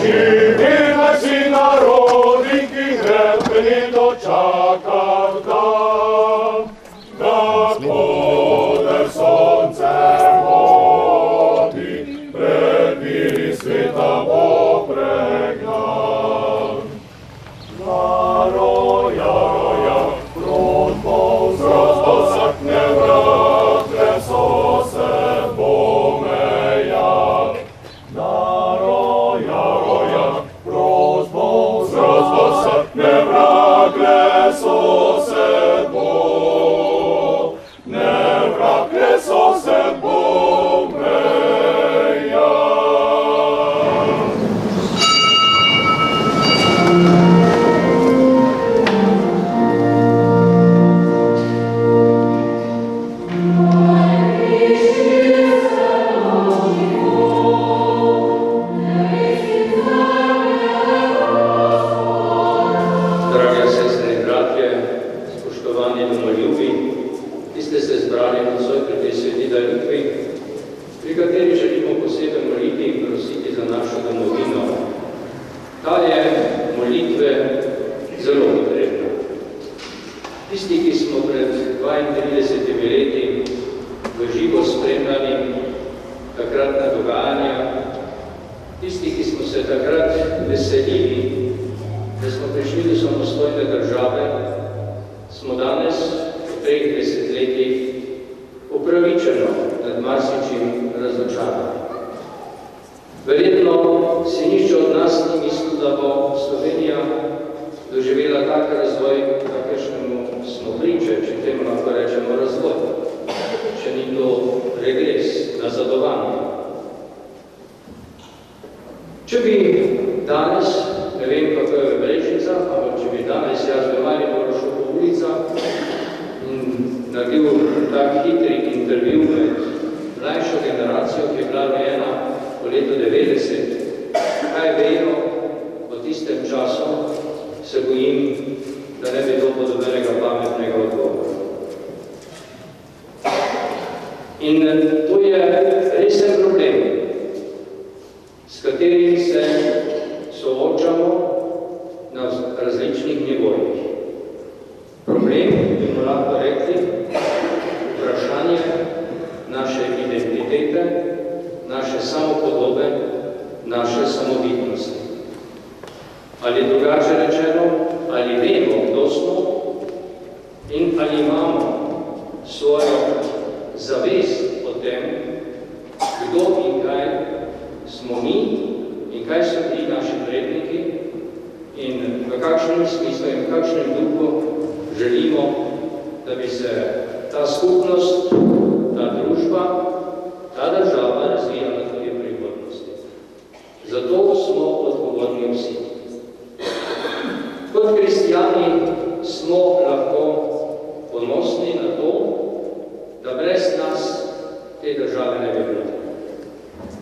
Živela si narodniki, grebeni dočakal dan, da ode sonce vodi, pred viri sveta bo pregnan. Roja, rodbo zakne vrat, leso se bo meja. Roja, rodbo zakne vrat, leso se bo, ne vrat, leso se bo meja. Pri kateri želimo posebej moliti in prositi za našo domovino. Ta je molitve zelo potrebna. Tisti, ki smo pred 32 leti v živo spremljali takratna dogajanja, tisti, ki smo se takrat veselili, da smo prišli do samostojne države, smo danes v 3 desetletjih upravičeno nad marsičim razočarani. Verjetno si nihče od nas ni mislil, da bo Slovenija doživela tak razvoj, kakršnemu smo priče, če temu lahko rečemo razvoj, če ni to regres, nazadovanje. Če bi danes, ne vem kako je v Brežicah, ampak če bi danes jaz v Mariboru šel po ulicah in naredil tak hitri intervju med mlajšo generacijo, ki je bila rojena po letu 90, kaj vejo o tistem času, se bojim, da ne bi dobil dobenega pametnega odgovora. In to je resen problem, s katerim se soočamo na različnih nivojih. Problem, bi mu lahko rekli, vprašanje naše identitete, naše samopodobe, naše samobitnosti. Ali drugače rečeno, ali vemo, kdo smo in ali imamo svojo zavest o tem, kdo in kaj smo mi in kaj so bili naši predniki in v kakšnem smislu in v kakšnem duhu želimo, da bi se ta skupnost, ta družba, ta država razvijala tudi v prihodnosti. Zato smo odgovorni vsi. Kot kristjani smo lahko ponosni na to, da brez nas te države ne bi bilo.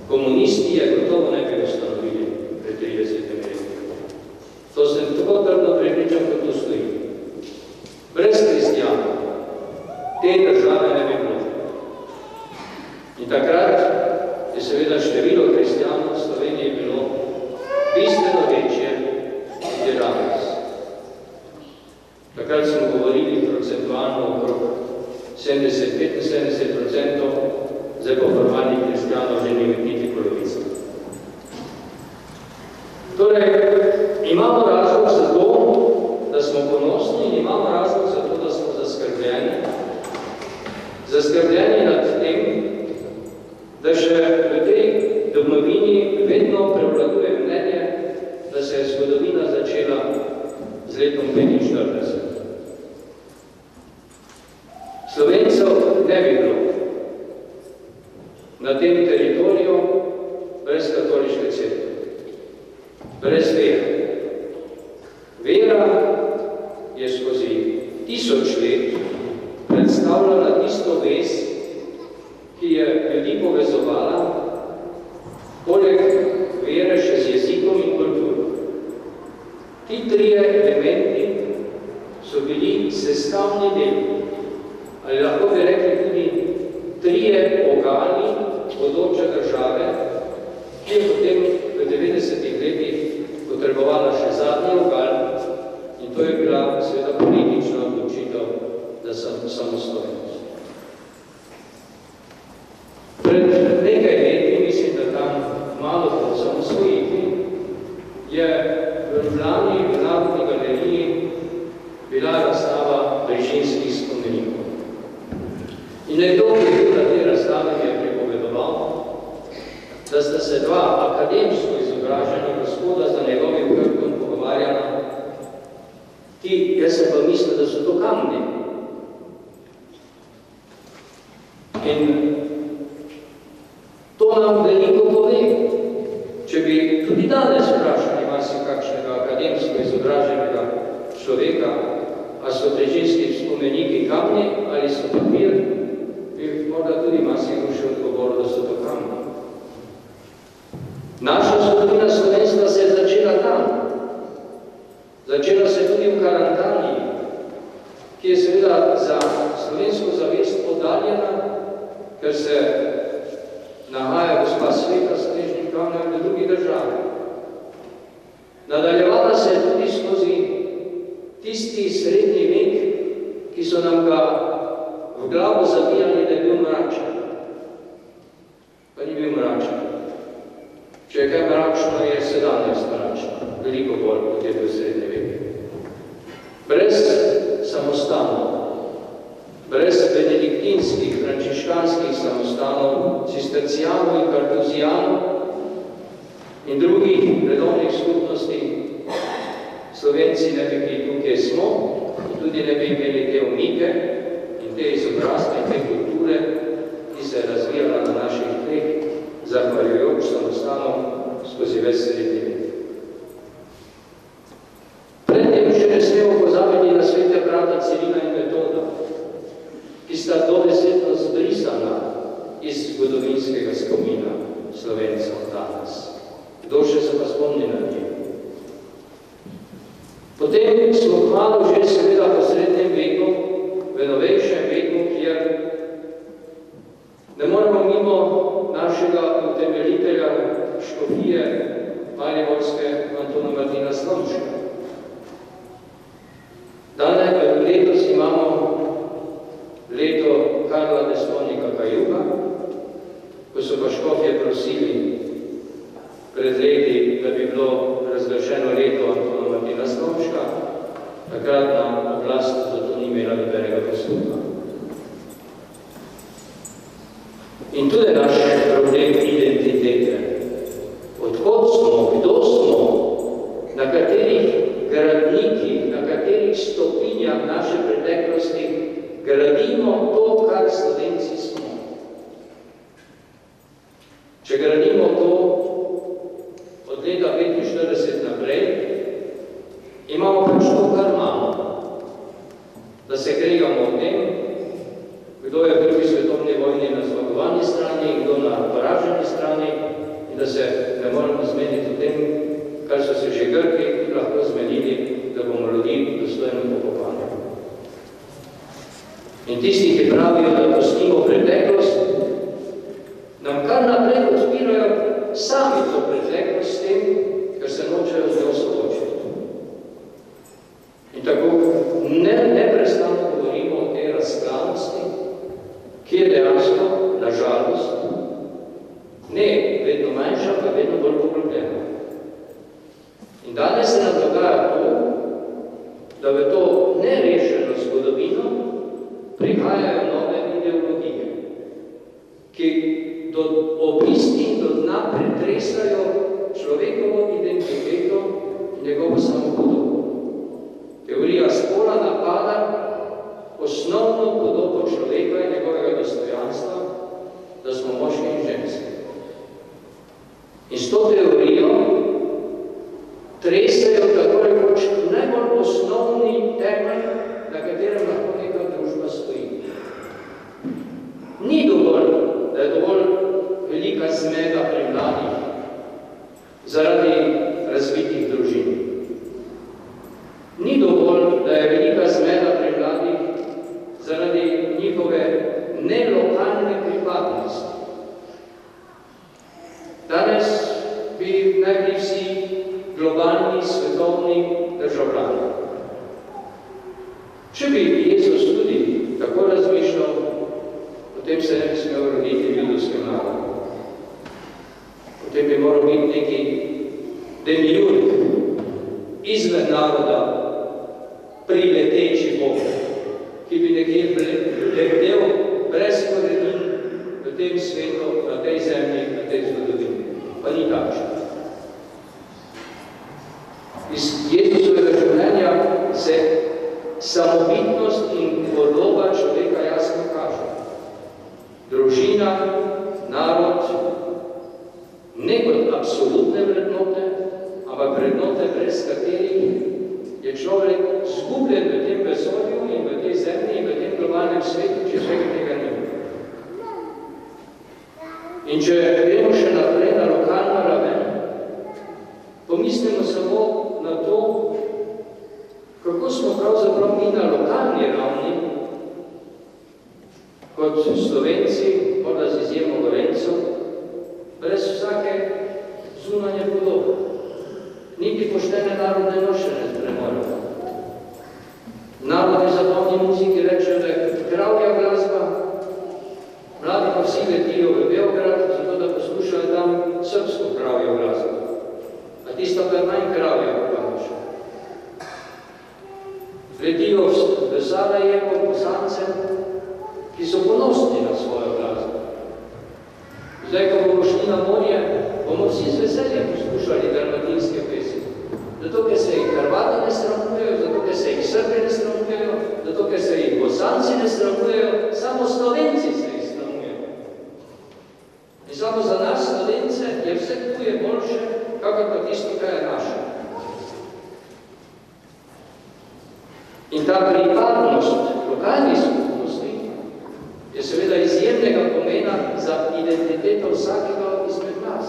Komunisti je gotovo ne bi ustanovili pred 30 leti. To sem tako trdno prepričan, kot tu stoji. Brez kristjanov te države ne bi bilo. In takrat je seveda število kristjanov v Sloveniji bilo bistveno večje kot je danes. Takrat smo govorili procentualno okrog 70-75%, zdaj po formalnih kristjanov že niti polovica. Torej, imamo razlog za to, da smo ponosni in imamo razlog za to, da smo zaskrbljeni. Zaskrbljeni nad tem, da še v tej domovini vedno prevladuje mnenje, da se je zgodovina začela z letom 45. Slovencev ne bi bilo na tem teritoriju brez katoliške cerkve, brez vere. Vera je skozi 1000 let predstavljala tisto vez, ki je ljudi povezovala, poleg vere še z jezikom in kulturo. Ti trije elementi so bili sestavni del, ali lahko bi rekli tudi trije organi bodoče države, ki je potem v 90-ih letih je v Ljubljani v Narodni galeriji bila razstava Brižinskih spomenikov. In nekdo, ki je bil na tej razstavi, mi je pripovedoval, da sta se dva akademsko izobražena gospoda za njegovim hrbtom pogovarjala. Jaz sem pa mislil, da so to kamni. In to nam veliko pove. Če bi tudi danes vprašali marsikakšnega akademsko izobraženega človeka, a so Brižinski spomeniki kamni ali so papir, bi morda tudi marsikdo še odgovoril, da so to kamni. Naša zgodovina slovenstva se je začela tam. Začela se tudi v Karantaniji, ki je seveda za slovensko zavest oddaljena, ker se nahaja gospa Sveta s Knežnim kamnem v drugi državi. Nadaljevala se je tudi skozi tisti srednji vek, ki so nam ga v glavo zabijali, da je bil mračen. Pa ni bil mračen. Če je kaj mračno, je sedanjost mračna. Veliko bolj, kot je bil srednji vek. Brez samostanov, brez benediktinskih, frančiškanskih samostanov, cistercijanov in kartuzijanov in drugih redovnih skupnosti, Slovenci ne bi bili tukaj smo in tudi ne bi imeli te umike in te izobrazbe in te kulture, ki se je razvijala na naših tleh, zahvaljujoč samostanom skozi ves srednji vek. Predtem še ne smemo pozabiti na svete brata Cirila in Metoda, ki sta dobesedno zbrisana iz zgodovinskega spomina Slovencev danes. Kdo še se pa spomni na njih? Potem smo kmalu že seveda po srednjem veku, v novejšem veku, kjer ne moremo mimo našega utemeljitelja škofije mariborske Antona Martina Slomška. Letos imamo leto Karla Desponika Kajuga, ko so pa škofje prosili pred leti, da bi bilo razglašeno leto Antona Martina Slomška, takratna oblast zato ni imela nobenega posluha. In tu je naš problem identitete. Odkot smo, kdo smo, na katerih gradnikih, na katerih stopinjah naše preteklosti gradimo to, kar Slovenci smo. Če gradimo to od leta 45 naprej, imamo pač to, kar imamo. Da se kregamo o tem, kdo je v prvi svetovni vojni na zmagovalni strani, kdo na poraženi strani, in da se ne moramo zmeniti o tem, kar so se že Grki lahko zmenili, da bomo ljudi dostojno pokopali. In tisti, ki pravijo, da pustimo preteklost, nam kar naprej odpirajo sami to preteklost s tem, ker se nočejo z njo soočiti. In tako neprestano govorimo o tej razklanosti, ki je dejansko, na žalost, ne vedno manjša, pa vedno bolj poglobljena. In danes se nam dogaja to, da v to nerešeno zgodovino prihajajo nove ideologije, ki do obisti in do dna pretresajo človekovo identiteto in njegovo samopodobo. Teorija spola napada osnovno podobo človeka in njegovega dostojanstva, da smo moški in ženski. In s to teorijo tresajo tako rekoč najbolj osnovni temelj, na katerem lahko neka družba stoji. Ni dovolj, da je dovolj velika zmeda pri mladih zaradi razvitih družin. Ni dovolj, da je velika zmeda pri mladih zaradi njihove nelokalne pripadnosti. Danes bi naj bili vsi globalni, svetovni državljani. Če bi Jezus tudi tako razmišljal, potem se ne bi smel roditi v judovskem narodu. Potem bi moral biti neki demiurg, izven naroda prileteči Bog, ki bi nekje letel brez korenin v tem svetu, na tej zemlji, na tej zgodovini. Pa ni takšen. Iz Jezusovega življenja se samobitnost in podoba človeka jasno kaže. Družina, narod, ne kot absolutne vrednote, ampak vrednote, brez katerih je človek zgubljen v tem vesolju in v tej zemlji in v tem globalnem svetu, če vsega tega ni. In če gremo še naprej na lokalno raven, pomislimo samo na to, kako smo pravzaprav mi na lokalni ravni, kot Slovenci, morda z izjemo Gorencev, brez vsake zunanje podobe. Niti poštene narodne noše ne premoremo. Narodni zabavni muziki rečejo, da je kravja glasba, mladi pa vsi letijo v Beograd, zato da poslušajo tam srbsko kravjo glasbo. A tista pa je manj kravja, pa noče. Letijo v Sarajevo poslance, ki so ponosni na svojo glasbo. Zdaj, ko bomo šli na morje, bomo vsi z veseljem poslušali dalmatinske pesmi. Zato, ker se jih Hrvati ne sramujejo, zato, ker se jih Srbi ne sramujejo, zato, ker se jih Bosanci ne sramujejo, samo Slovenci se jih sramujejo. In samo za nas, Slovence, je vse tuje boljše, kakor pa tisto, kaj je naše. In ta pripadnost lokalnih skupnosti je seveda izjemnega pomena za identiteto vsakega izmed nas.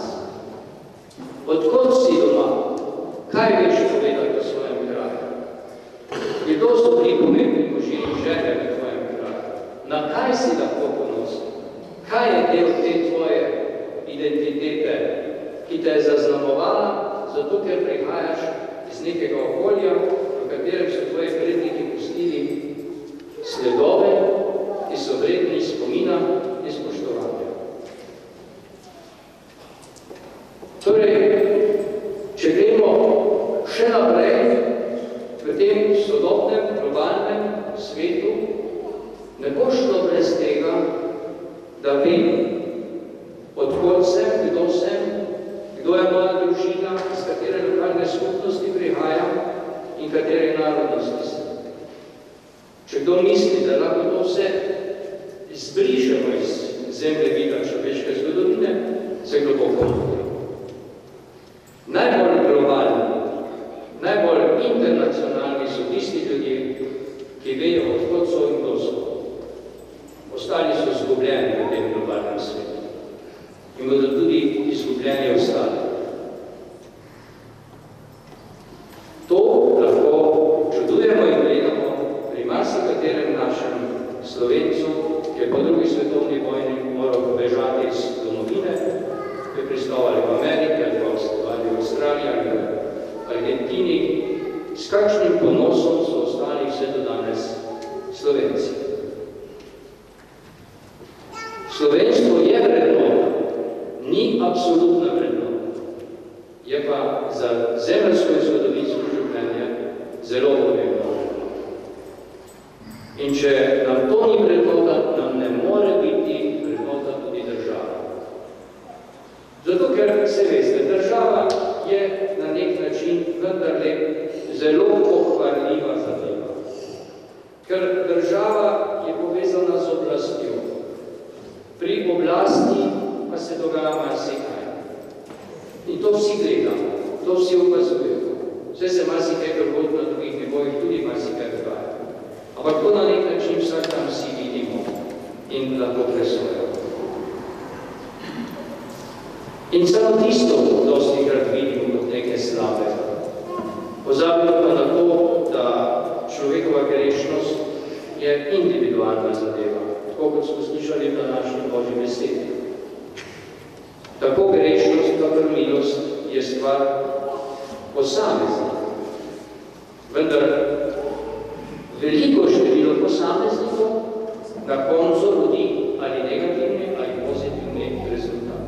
Odkot si doma? Kaj veš povedati o svojem kraju? Kdo so bili pomembni možje in žene v tvojem kraju? Na kaj si lahko ponosen? Kaj je del te tvoje identitete, ki te je zaznamovala, zato ker prihajaš iz nekega okolja, v katerem so tvoji predniki pustili sledove, ki so vredni spomina in spoštovanja. Torej, če gremo še naprej v tem sodobnem, globalnem svetu, ne bo šlo brez tega, da vem, odkot sem, kdo je moja družina, iz katere lokalne skupnosti prihajam in katere narodnosti sem. Če kdo misli, da lahko to vse izbrišemo iz zemljevida človeške zgodovine, se globoko moti. Najbolj globalni, najbolj internacionalni so tisti ljudje, ki vejo, odkot so in kdo so. Ostali so izgubljeni v tem globalnem svetu. In bodo tudi izgubljeni ostali. To lahko čudujemo in gledamo pri marsikaterem našem Slovencu, ki je po drugi svetovni vojni moral pobežati iz domovine, ki je pristal ali v Ameriki, ali v Avstraliji, ali v Argentini, s kakšnim ponosom so ostali vse do danes Slovenci. Slovenstvo je vrednota, ni absolutna vrednota, je pa za zemeljsko in zgodovinsko življenje zelo pomembno. In če nam to ni vrednota, nam ne more biti vrednota tudi država. Zato, ker se veste, država je na nek način vendarle zelo pohvaljiva zadeva. Ker država je povezana z oblastjo. Pri oblasti pa se dogaja marsikaj. In to vsi gledamo, to vsi opazujemo. Vse se marsikaj prehod na drugih nivojih tudi marsikaj dogaja. Ampak to na nek način vsak tam vsi vidimo in lahko presojamo. In samo tisto dosti krat vidimo kot neke slabe. Pozabimo pa na to, da človekova grešnost je individualna zadeva, tako kot smo slišali v današnji Božji besedi. Tako grešnost, kakor milost je stvar posameznika. Vendar veliko število posameznikov na koncu rodi ali negativni ali pozitivni rezultat.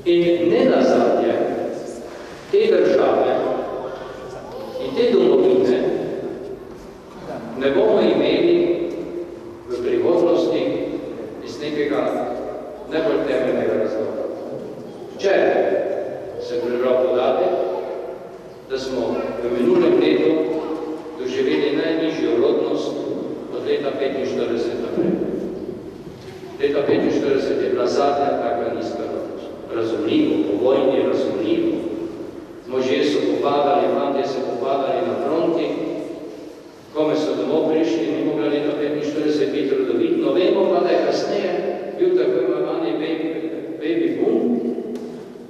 In ne nazadnje, te države države in te domovine ne bomo imeli v prihodnosti iz nekega najbolj temeljnega razloga. Včeraj sem prebral podatek, da smo v minulem letu doživeli najnižjo rodnost od leta 45 naprej. Leta 45 je bila zadnja taka nizka rodnost. Razumljivo, po vojni razumljivo. Možje so popadali, fantje so popadali na fronti, kome so domov prišli, ni mogla leta 45 biti rodovitno. Vemo pa, da je kasneje bil tako imenovani baby boom.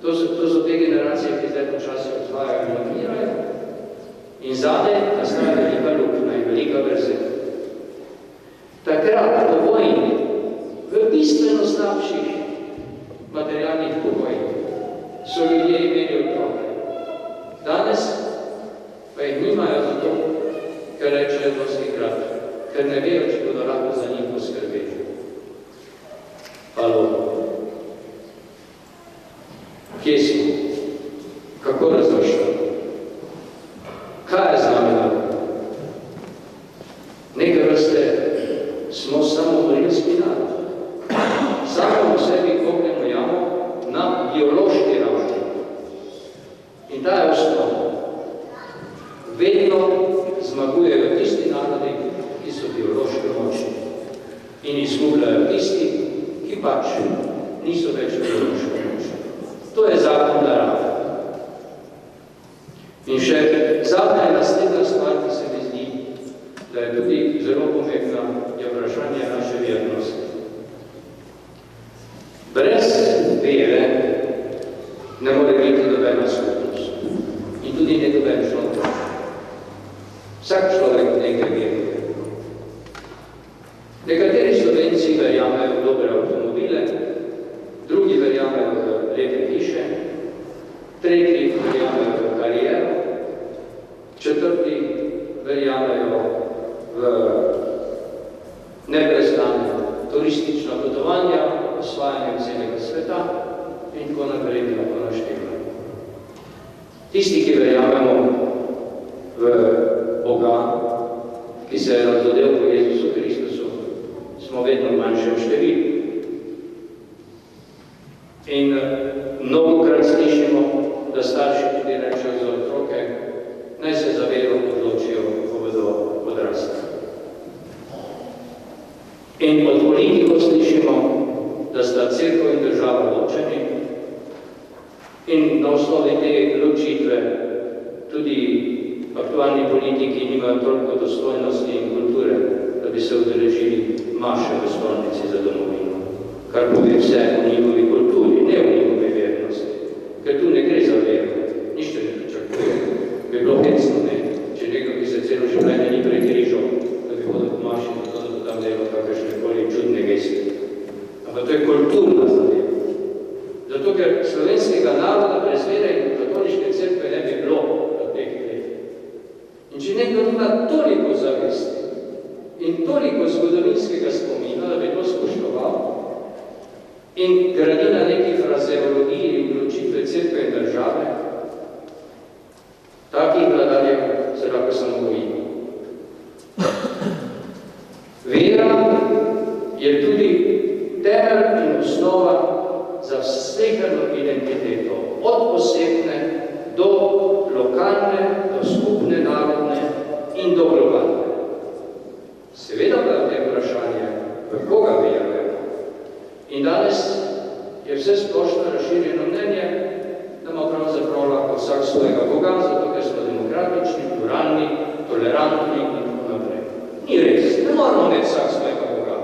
To so te generacije, ki zdaj počasi odvajajo in odmirajo. In zadaj nastaja velika luknja in velika vrzel. Takrat po vojni, v bistveno slabših materialnih pogojih, so ljudje imeli otroke. Danes pa jih nimajo zato, ker rečejo dosti krat, ker ne vejo, če bodo lahko za njih poskrbeli. Halo. Kje smo? Kako razmišljamo? Kaj je z nami narod? Nekaj vrste smo samomorilski narod. Samo v sebi kopnemo jamo na biološki ravni. In ta je osnova. Vedno zmagujejo tisti narodi, ki so biološki močni. In izgubljajo tisti, ki pač niso več biološki močni. To je zakon narave. In še zadnja je naslednja stvar, ki se mi zdi, da je tudi zelo pomembna, je vprašanje naše vernosti. Brez vere ne more biti nobena skupnost. In tudi ne noben človek. Vsak človek nekaj veruje. Nekateri Slovenci verjamejo v dobre avtomobile, drugi verjamejo v lepe hiše, tretji verjamejo v kariero, četrti verjamejo v neprestane turistična potovanja, osvajanje celega sveta in tako naprej in tako naštevamo. Tisti, ki verjamemo v Boga, ki se je razodel po Jezusu Kristusu, smo vedno v manjšem številu. In mnogokrat slišimo, da starši tudi rečejo za otroke, naj se za vero odločijo, ko bodo odrasli. In od politikov slišimo, da sta cerkev in država ločeni in na osnovi te ločitve tudi aktualni politiki nimajo toliko dostojnosti in kulture, da bi se udeležili maše v stolnici za domovino, kar pove vse o njihovi kulturi, ne o njihovi vernosti. Ker tu ne gre za vero, nišče ne pričakuje. Bi bilo hecno, ne? Če nekdo, ki se celo življenje ni prekrižal, da bi hodil v maši, da bo tam delal kakršnekoli čudne geste. Ampak to je kulturna zadeva. Zato, ker slovenskega naroda brez vere in katoliške cerkve ne bi bilo v teh letih. In če nekdo ima toliko zavesti in toliko zgodovinskega spomina, da bi to spoštoval in gradi na neki frazeologiji in vključitve cerkve in države, takih vladarjev se lahko samo bojimo. Vera je tudi temelj in osnova za sleherno identiteto, od posebne do lokalne, do skupne narodne in do globalne. Seveda pa je vprašanje, v koga verjamemo. In danes je vse splošno razširjeno mnenje, da ima pravzaprav lahko vsak svojega Boga, zato ker smo demokratični, pluralni, tolerantni in tako naprej. Ni res, ne moramo imeti vsak svojega Boga.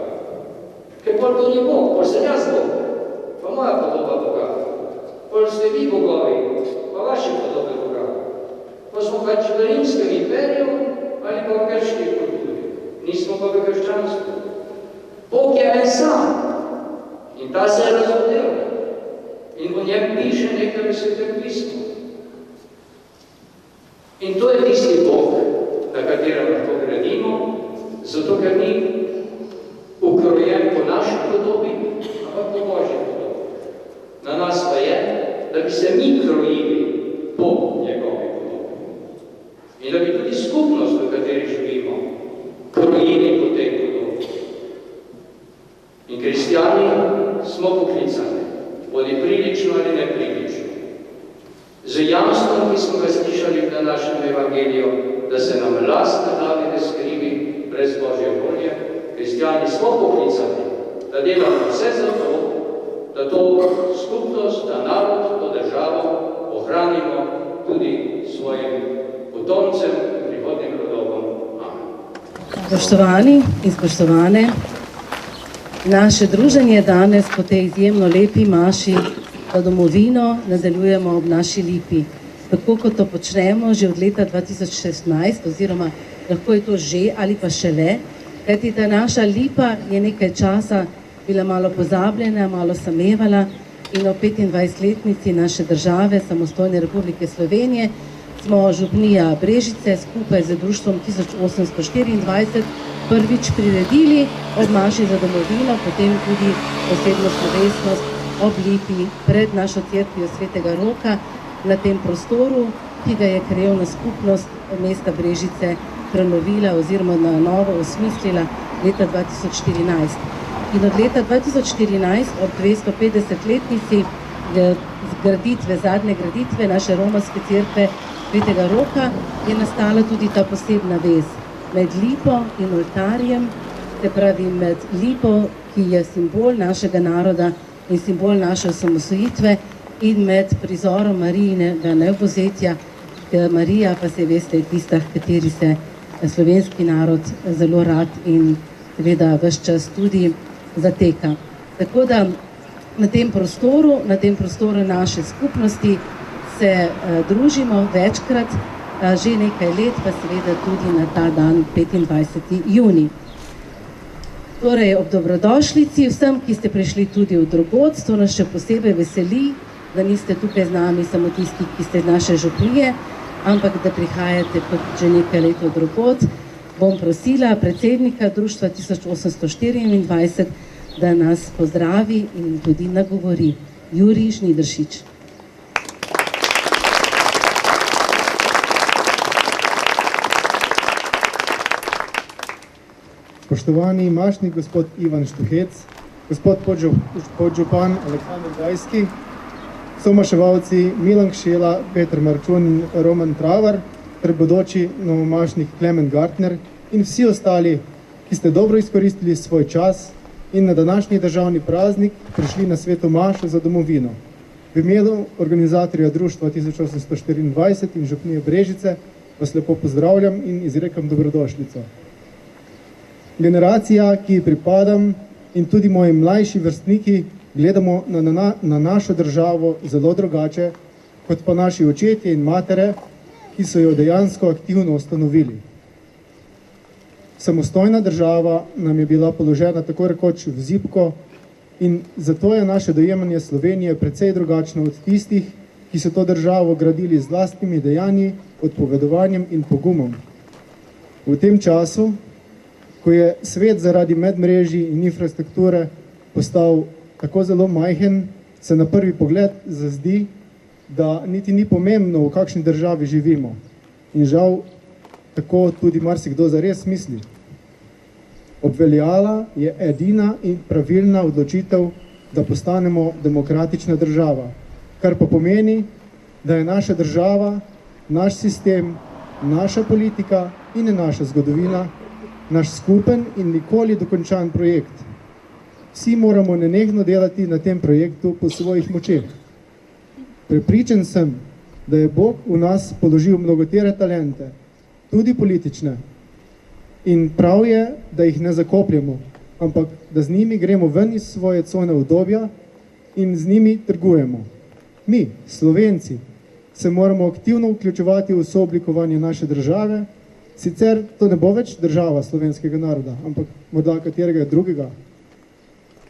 Ker pol to ni Bog, pol sem jaz Bog, pa moja podoba Boga. Pol ste vi bogovi, pa vaše podobe Boga. Pa smo pač v rimskem imperiju ali pa v grški kulturi. Nismo pa v krščanstvu. Bog je en sam in ta se je razodel. In v njem piše nekaj v Svetem pismu. In to je tisti Bog, na katerem lahko gradimo, zato ker ni ukrojen po naši podobi, ampak po Božji podobi. Na nas pa je, da bi se mi krojili po njegovi in da bi tudi skupnost, v kateri živimo, krojili po tej podobi. In kristjani smo poklicani, bodi prilično ali neprilično, z jamstvom, ki smo ga slišali v današnjem evangeliju, da se nam lastne davide skrivi brez Božje volje. Kristjani smo poklicani, da delamo vse za to, da to skupnost, da narod, to državo ohranimo tudi svojim potomcem in prihodnim rodovom. Amen. Spoštovani in spoštovane, naše druženje danes po tej izjemno lepi maši za domovino nadaljujemo ob naši lipi. Tako kot to počnemo že od leta 2016, oziroma lahko je to že ali pa šele, kajti ta naša lipa je nekaj časa bila malo pozabljena, malo samevala in ob 25-letnici naše države, samostojne Republike Slovenije, smo župnija Brežice skupaj z društvom 1824 prvič priredili ob maši za domovino, potem tudi posebno slovesnost ob lipi pred našo cerkvijo Svetega Roka na tem prostoru, ki ga je krajevna skupnost mesta Brežice prenovila oziroma na novo osmislila leta 2014. In od leta 2014 ob 250-letnici zadnje graditve naše romarske cerkve Svetega Roka je nastala tudi ta posebna vez med lipo in oltarjem, se pravi med lipo, ki je simbol našega naroda in simbol naše osamosvojitve, in med prizorom Marijinega nevbozetja. Marija pa se veste, je tista, kateri se slovenski narod zelo rad in seveda ves čas tudi zateka. Tako da na tem prostoru naše skupnosti se družimo večkrat, že nekaj let, pa seveda tudi na ta dan 25. junij. Torej, ob dobrodošlici vsem, ki ste prišli tudi v drugod, to nas še posebej veseli, da niste tukaj z nami samo tisti, ki ste iz naše župnije, ampak da prihajate kot že nekaj let v drugod. Bom prosila predsednika društva 1824, da nas pozdravi in tudi nagovori. Jurij Žnidaršič. Spoštovani mašnik gospod Ivan Štuhec, gospod podžupan Aleksandar Gajski, somaševalci Milan Kšela, Peter Marčun in Roman Travar, ter bodoči novomašnik Klemen Gartner in vsi ostali, ki ste dobro izkoristili svoj čas in na današnji državni praznik prišli na sveto mašo za domovino. V imenu organizatorja društva 1824 in župnije Brežice vas lepo pozdravljam in izrekam dobrodošlico. Generacija, ki ji pripadam, in tudi moji mlajši vrstniki gledamo na našo državo zelo drugače, kot pa naši očetje in matere, ki so jo dejansko aktivno ustanovili. Samostojna država nam je bila položena tako rekoč v zibko in zato je naše dojemanje Slovenije precej drugačno od tistih, ki so to državo gradili z lastnimi dejanji, odpovedovanjem in pogumom. V tem času, ko je svet zaradi medmrežij in infrastrukture postal tako zelo majhen, se na prvi pogled zazdi, da niti ni pomembno, v kakšni državi živimo. In žal, tako tudi marsikdo zares misli. Obveljala je edina in pravilna odločitev, da postanemo demokratična država, kar pa pomeni, da je naša država, naš sistem, naša politika in naša zgodovina naš skupen in nikoli dokončan projekt. Vsi moramo nenehno delati na tem projektu po svojih močeh. Prepričan sem, da je Bog v nas položil mnogotere talente, tudi politične. In prav je, da jih ne zakopljamo, ampak da z njimi gremo ven iz svoje cone udobja in z njimi trgujemo. Mi, Slovenci, se moramo aktivno vključevati v sooblikovanje naše države. Sicer to ne bo več država slovenskega naroda, ampak morda katerega drugega.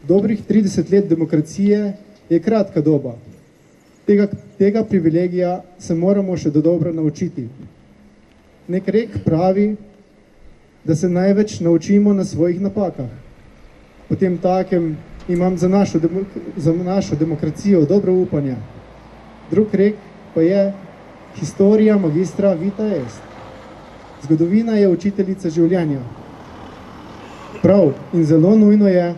Dobrih 30 let demokracije je kratka doba. Tega privilegija se moramo še dodobra naučiti. Nek rek pravi, da se največ naučimo na svojih napakah. Potem takem imam za našo demokracijo dobro upanje. Drug rek pa je historia magistra vita est. Zgodovina je učiteljica življenja. Prav in zelo nujno je,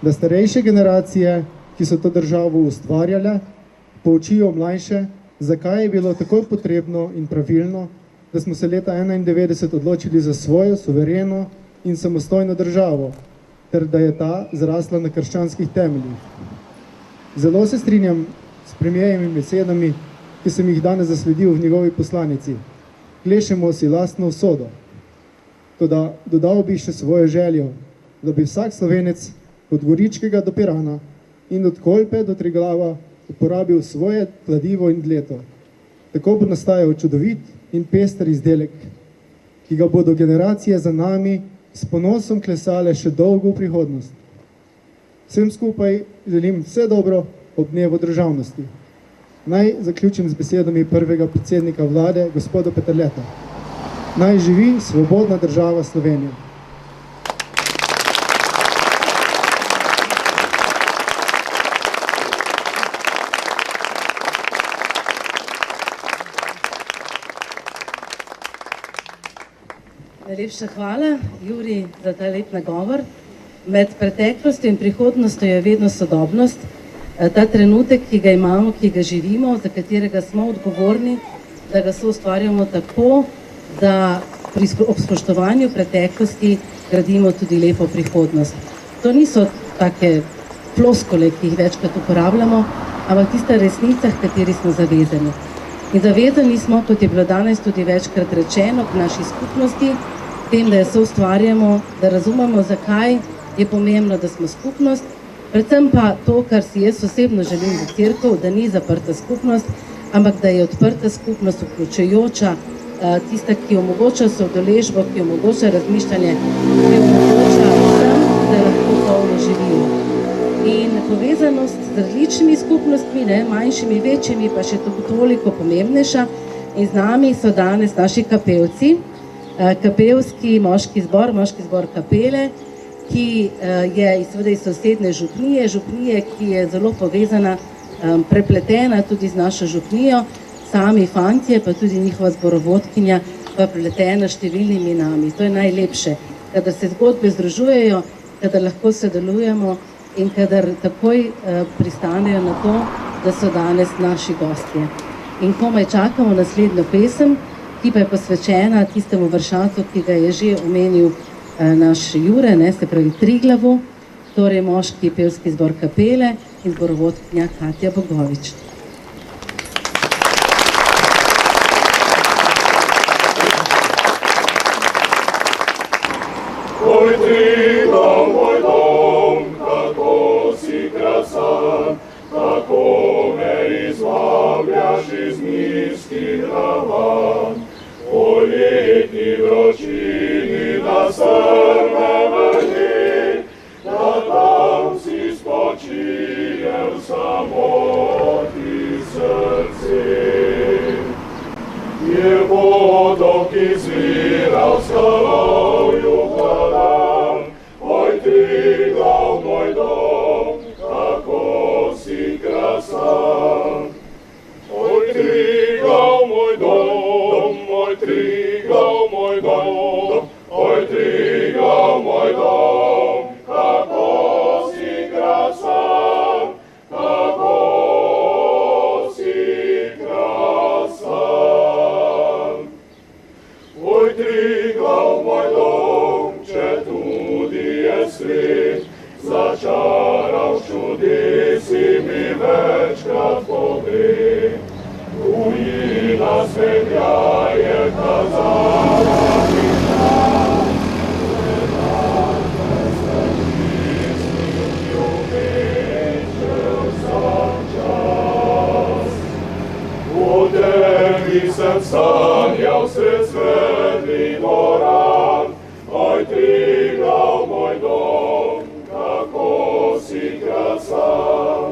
da starejše generacije, ki so to državo ustvarjale, poučijo mlajše, zakaj je bilo tako potrebno in pravilno, da smo se leta 1991 odločili za svojo suvereno in samostojno državo, ter da je ta zrasla na krščanskih temeljih. Zelo se strinjam s premierjevimi besedami, ki sem jih danes zasledil v njegovi poslanici. Klešemo si lastno usodo. Toda dodal bi še svojo željo, da bi vsak Slovenec od Goričkega do Pirana in od Kolpe do Triglava uporabil svoje kladivo in dleto. Tako bo nastajal čudovit in pester izdelek, ki ga bodo generacije za nami s ponosom klesale še dolgo v prihodnost. Vsem skupaj želim vse dobro ob dnevu državnosti. Naj zaključim z besedami prvega predsednika vlade, gospoda Peterleta. Naj živi svobodna država Slovenija. Najlepša hvala, Juri, za ta lep nagovor. Med preteklostjo in prihodnostjo je vedno sodobnost. Ta trenutek, ki ga imamo, ki ga živimo, za katerega smo odgovorni, da ga soustvarjamo tako, da ob spoštovanju preteklosti gradimo tudi lepo prihodnost. To niso take floskole, ki jih večkrat uporabljamo, ampak tista resnica, v kateri smo zavezani. In zavezani smo, kot je bilo danes tudi večkrat rečeno, k naši skupnosti, tem, da jo soustvarjamo, da razumemo, zakaj je pomembno, da smo skupnost, predvsem pa to, kar si jaz osebno želim za cerkev, da ni zaprta skupnost, ampak da je odprta skupnost, vključujoča, tista, ki omogoča soudeležbo, ki omogoča razmišljanje, ki omogoča vsem, da lahko polno živijo. In povezanost z različnimi skupnostmi, manjšimi, večjimi, pa še toliko pomembnejša. In z nami so danes naši kapelci, kapelski moški zbor kapele, ki je seveda iz sosednje župnije, ki je zelo povezana, prepletena tudi z našo župnijo, sami fantje, pa tudi njihova zborovodkinja, pa prepletena številnimi nami. To je najlepše, kadar se zgodbe združujejo, kadar lahko sodelujemo in kadar takoj pristanejo na to, da so danes naši gostje. In komaj čakamo naslednjo pesem, ki pa je posvečena tistemu vršancu, ki ga je že omenil naš Jure, se pravi Triglavu, torej moški pevski zbor kapele in zborovodkinja Katja Bogovič. Oj, Triglav, moj dom, kako si krasan, kako me izvabljaš iz nizkih ravan. O letni vročini na strme vrni, da tam si spočije v samoti srce. Je vodok izviral skalovju hladam, oj, Triglav, moj dom, kako si krasan. Oj, Triglav, moj dom, oj, Triglav, moj dom, oj, Triglav, moj dom, kako si krasan, kako si krasan. Oj, Triglav, moj dom, če tudi je svet, začaral čudesi mi večkrat pogre. Tujina svetjaje kazala mi nam, gledate se čistim ljubečev sam čas. O tebi sem sanjal sred svetlih dvoran, oj, Triglav, moj dom, kako si krasan.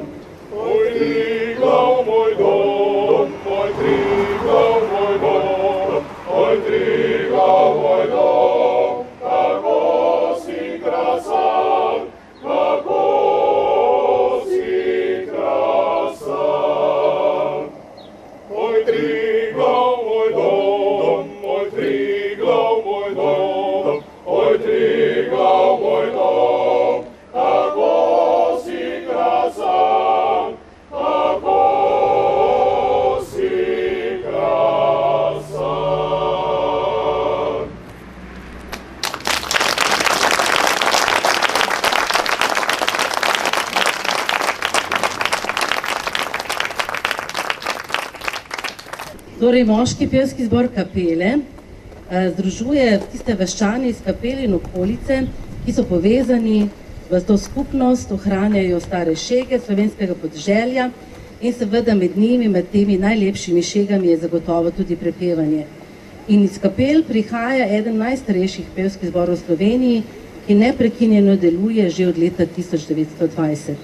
Oj, Triglav, moj dom, oj, Triglav, moj dom, oj, Triglav, moj dom, kako si krasan, kako si krasan. Oj, Triglav, moj dom, oj, Triglav, Torej, moški pevski zbor Kapele združuje tiste vaščane iz Kapel in okolice, ki so povezani v to skupnost, ohranjajo stare šege slovenskega podeželja in seveda med njimi, med temi najlepšimi šegami je zagotovo tudi prepevanje. In iz Kapel prihaja eden najstarejših pevskih zborov v Sloveniji, ki neprekinjeno deluje že od leta 1920.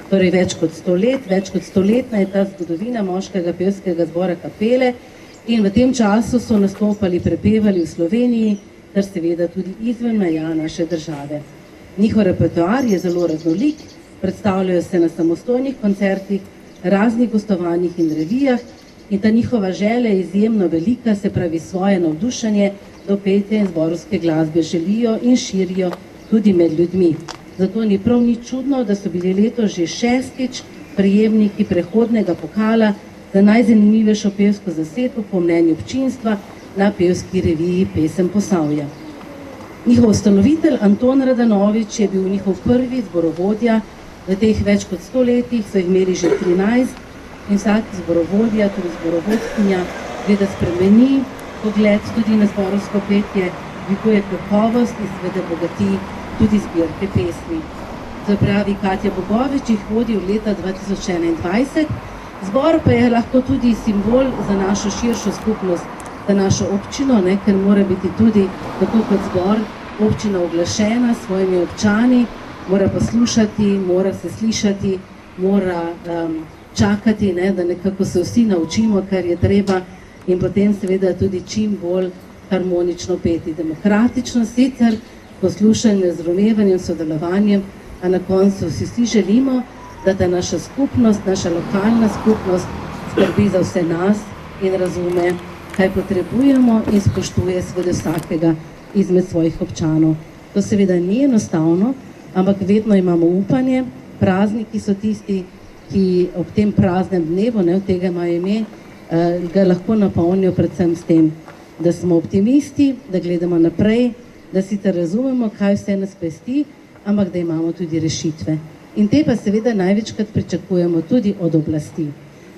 Torej več kot 100 let, več kot stoletna je ta zgodovina moškega pevskega zbora Kapele in v tem času so nastopali, prepevali v Sloveniji, ter seveda tudi izven meja naše države. Njihov repertoar je zelo raznolik, predstavljajo se na samostojnih koncertih, raznih gostovanjih in revijah in ta njihova želja je izjemno velika, se pravi svoje navdušenje do petja in zborovske glasbe želijo in širijo tudi med ljudmi. Zato ni prav nič čudno, da so bili letos že 6. prejemniki prehodnega pokala za najzanimivejšo pevsko zasedbo po mnenju občinstva na pevski reviji Pesem Posavja. Njihov ustanovitelj Anton Radanovič je bil njihov prvi zborovodja. V teh več kot 100 letih so jih imeli že 13 in vsak zborovodja, tudi zborovodkinja, gleda spremeni pogled tudi na zborovsko petje, dviguje kakovost in seveda bogati tudi zbirke pesmi. To pravi Katja Bogovič, jih vodi od leta 2021. Zbor pa je lahko tudi simbol za našo širšo skupnost, za našo občino, ker mora biti tudi, tako kot zbor, občina oglašena s svojimi občani, mora poslušati, mora se slišati, mora čakati, da nekako se vsi naučimo, kar je treba in potem seveda tudi čim bolj harmonično peti. Demokratično sicer, poslušanje z razumevanjem, sodelovanjem, a na koncu vsi želimo, da ta naša skupnost, naša lokalna skupnost skrbi za vse nas in razume, kaj potrebujemo in spoštuje seveda vsakega izmed svojih občanov. To seveda ni enostavno, ampak vedno imamo upanje. Prazniki so tisti, ki ob tem praznem dnevu, od tega imajo ime, ga lahko napolnijo predvsem s tem, da smo optimisti, da gledamo naprej, da sicer razumemo, kaj vse nas pesti, ampak da imamo tudi rešitve. In te pa seveda največkrat pričakujemo tudi od oblasti.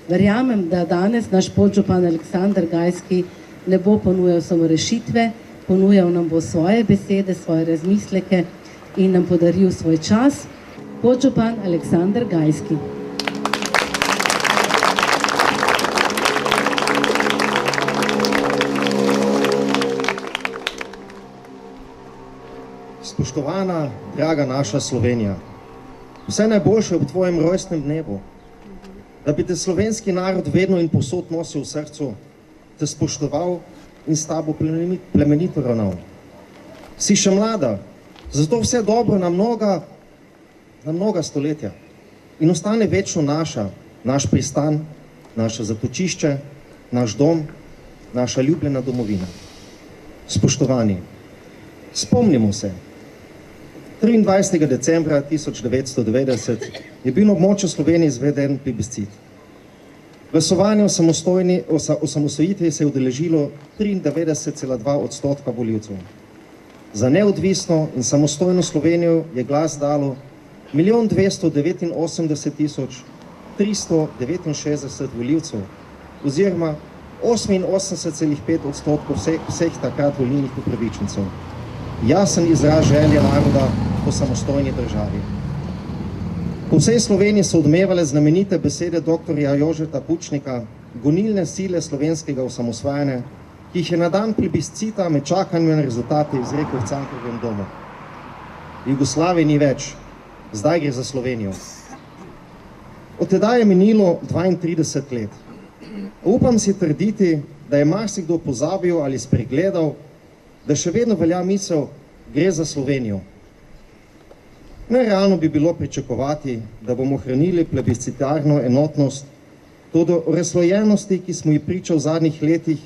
Verjamem, da danes naš podžupan Aleksander Gajski ne bo ponujal samo rešitve, ponujal nam bo svoje besede, svoje razmisleke in nam podaril svoj čas. Podžupan Aleksander Gajski. Spoštovana, draga naša Slovenija, vse najboljše ob tvojem rojstnem dnevu, da bi te slovenski narod vedno in povsod nosil v srcu, te spoštoval in s tabo plemenito ravnal. Si še mlada, zato vse dobro na mnoga stoletja in ostane večno naš pristan, naše zatočišče, naš dom, naša ljubljena domovina. Spoštovani, spomnimo se, 23. decembra 1990 je bil na območju Slovenije izveden plebiscit. Glasovanje o osamosvojitvi se je udeležilo 93,2% volivcev. Za neodvisno in samostojno Slovenijo je glas dalo 1.289.369 volivcev oziroma 88,5% vseh takrat volilnih upravičencev. Jasen izraz želje naroda po samostojni državi. Po vsej Sloveniji so odmevale znamenite besede doktorja Jožeta Pučnika, gonilne sile slovenskega osamosvajanja, ki jih je na dan plebiscita med čakanjem na rezultate izrekel v Cankarjevem domu. Jugoslavije ni več, zdaj gre za Slovenijo. Od tedaj je minilo 32 let. Upam si trditi, da je marsikdo pozabil ali spregledal, da še vedno velja misel, gre za Slovenijo. Nerealno bi bilo pričakovati, da bomo hranili plebiscitarno enotnost, todo o razslojenosti, ki smo ji priča v zadnjih letih,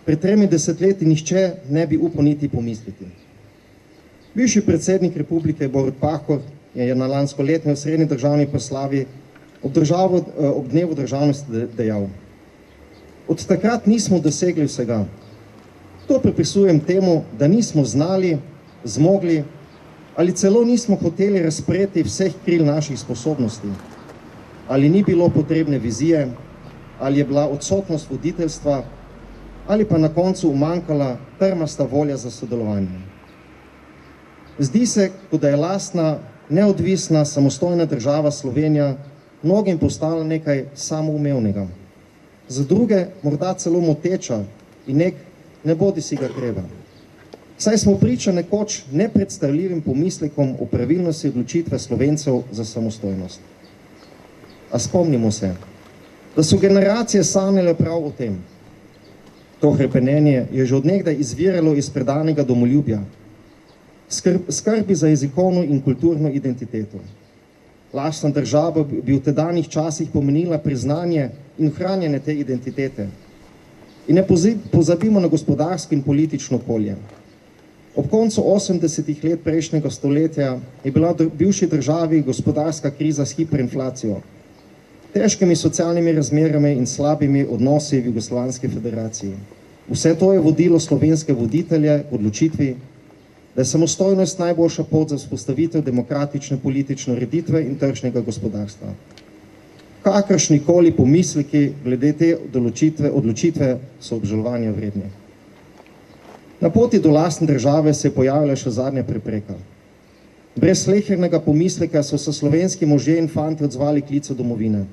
pred 3 desetletji nihče ne bi upal niti pomisliti. Bivši predsednik republike Borut Pahor je na lanskoletni osrednji državni proslavi ob dnevu državnosti dejal: od takrat nismo dosegli vsega. To pripisujem temu, da nismo znali, zmogli ali celo nismo hoteli razpreti vseh kril naših sposobnosti. Ali ni bilo potrebne vizije, ali je bila odsotnost voditeljstva ali pa na koncu umanjkala trmasta volja za sodelovanje. Zdi se, kot da je lastna, neodvisna, samostojna država Slovenija mnogim postala nekaj samoumevnega. Za druge morda celo moteča in ne bodi si ga treba. Saj smo priča nekoč nepredstavljivim pomislekom o pravilnosti odločitve Slovencev za samostojnost. A spomnimo se, da so generacije sanjale prav o tem. To hrepenenje je že od nekdaj izviralo iz predanega domoljubja, skrbi za jezikovno in kulturno identiteto. Lastna država bi v tedanjih časih pomenila priznanje in ohranjanje te identitete. In ne pozabimo na gospodarsko in politično okolje. Ob koncu 80. let prejšnjega stoletja je bila v bivši državi gospodarska kriza s hiperinflacijo, težkimi socialnimi razmerami in slabimi odnosi v Jugoslovanski federaciji. Vse to je vodilo slovenske voditelje k odločitvi, da je samostojnost najboljša pot za vzpostavitev demokratične politične ureditve in tržnega gospodarstva. Kakršnikoli pomisleki glede te odločitve so obžalovanja vredni. Na poti do lastne države se je pojavila še zadnja prepreka. Brez slehernega pomisleka so se slovenski možje in fanti odzvali klicu domovine.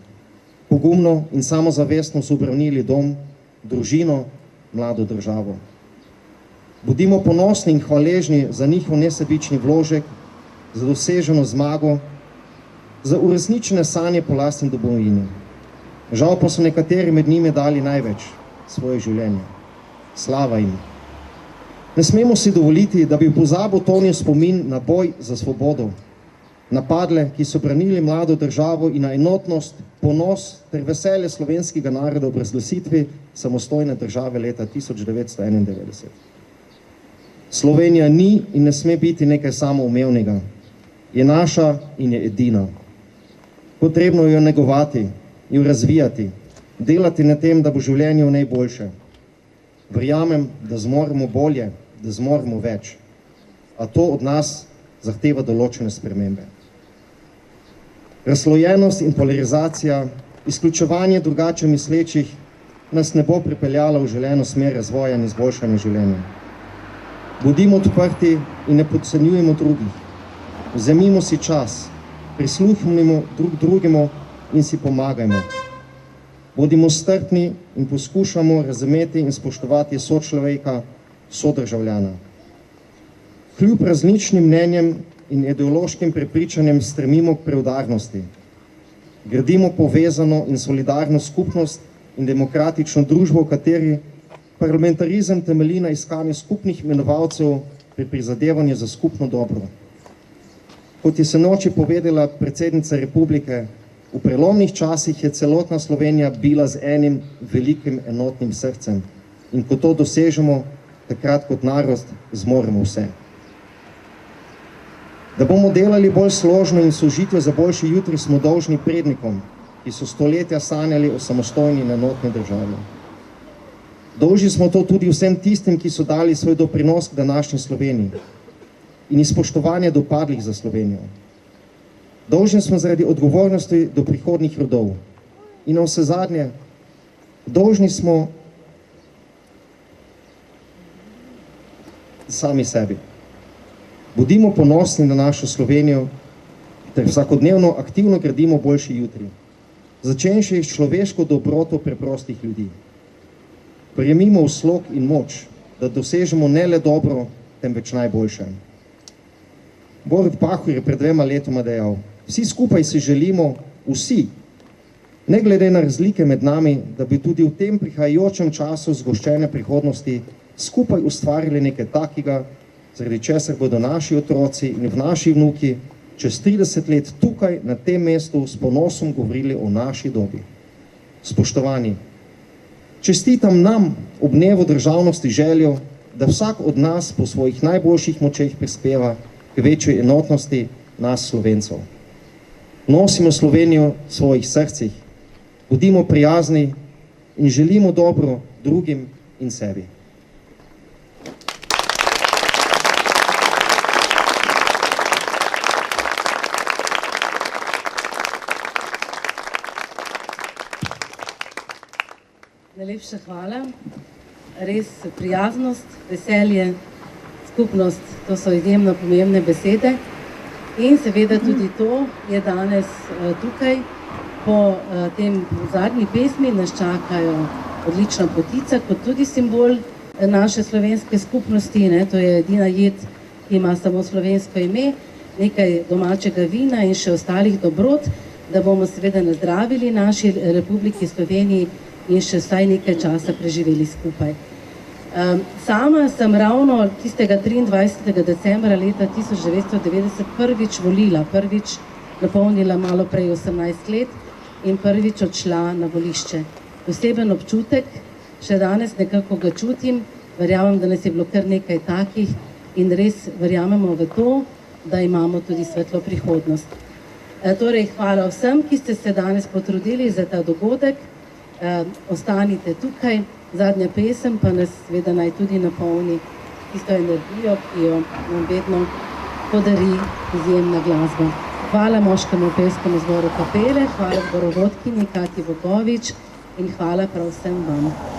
Pogumno in samozavestno so obranili dom, družino, mlado državo. Bodimo ponosni in hvaležni za njihov nesebični vložek, za doseženo zmago, za uresničene sanje po lastni domovini. Žal pa so nekateri med njimi dali največ, svoje življenje. Slava jim. Ne smemo si dovoliti, da bi v pozabo tonil spomin na boj za svobodo, na padle, ki so branili mlado državo in na enotnost, ponos ter veselje slovenskega naroda ob razglasitvi samostojne države leta 1991. Slovenija ni in ne sme biti nekaj samoumevnega. Je naša in je edina. Potrebno jo negovati, jo razvijati, delati na tem, da bo življenje v njej boljše. Verjamem, da zmoremo bolje, da zmoremo več, a to od nas zahteva določene spremembe. Razslojenost in polarizacija, izključevanje drugače mislečih nas ne bo pripeljala v želeno smer razvoja in izboljšanja življenja. Bodimo odprti in ne podcenjujemo drugih. Vzemimo si čas, prisluhnimo drug drugemu in si pomagajmo. Bodimo strpni in poskušamo razumeti in spoštovati sočloveka, sodržavljana. Kljub različnim mnenjem in ideološkim prepričanjem stremimo k preudarnosti. Gradimo povezano in solidarno skupnost in demokratično družbo, v kateri parlamentarizem temelji na iskanju skupnih imenovalcev pri prizadevanju za skupno dobro. Kot je sinoči povedala predsednica republike, v prelomnih časih je celotna Slovenija bila z enim velikim enotnim srcem. In ko to dosežemo, takrat kot narod zmoremo vse. Da bomo delali bolj složno in sožitje za boljši jutri, smo dolžni prednikom, ki so stoletja sanjali o samostojni in enotni državi. Dolžni smo to tudi vsem tistim, ki so dali svoj doprinos k današnji Sloveniji in iz spoštovanja do padlih za Slovenijo. Dolžni smo zaradi odgovornosti do prihodnjih rodov. In navsezadnje, dolžni smo sami sebi. Bodimo ponosni na našo Slovenijo ter vsakodnevno aktivno gradimo boljši jutri, začenši s človeško dobroto preprostih ljudi. Verjemimo v slog in moč, da dosežemo ne le dobro, temveč najboljše. Borut Pahor je pred 2 letoma dejal: vsi skupaj si želimo, vsi, ne glede na razlike med nami, da bi tudi v tem prihajajočem času zgoščene prihodnosti skupaj ustvarili nekaj takega, zaradi česar bodo naši otroci in naši vnuki čez 30 let tukaj na tem mestu s ponosom govorili o naši dobi. Spoštovani, čestitam nam ob dnevu državnosti željo, da vsak od nas po svojih najboljših močeh prispeva k večji enotnosti nas Slovencev. Nosimo Slovenijo v svojih srcih, bodimo prijazni in želimo dobro drugim in sebi. Najlepša hvala. res prijaznost, veselje, skupnost, to so izjemno pomembne besede. In seveda tudi to je danes tukaj. Po tem zadnji pesmi nas čakajo odlična potica, kot tudi simbol naše slovenske skupnosti. To je edina jed, ki ima samo slovensko ime, nekaj domačega vina in še ostalih dobrot, da bomo seveda nazdravili naši Republiki Sloveniji in še vsaj nekaj časa preživeli skupaj. Sama sem ravno tistega 23. decembra leta 1990 prvič volila, prvič napolnila malo prej 18 let in prvič odšla na volišče. Poseben občutek, še danes nekako ga čutim, verjamem, da nas je bilo kar nekaj takih in res verjamemo v to, da imamo tudi svetlo prihodnost. Torej, hvala vsem, ki ste se danes potrudili za ta dogodek. Ostanite tukaj, zadnja pesem pa nas seveda naj tudi napolni tisto energijo, ki jo nam vedno podari izjemna glasba. Hvala moškemu pevskemu zboru kapele, hvala zborovodkinji Katji Bogovič in hvala prav vsem vam.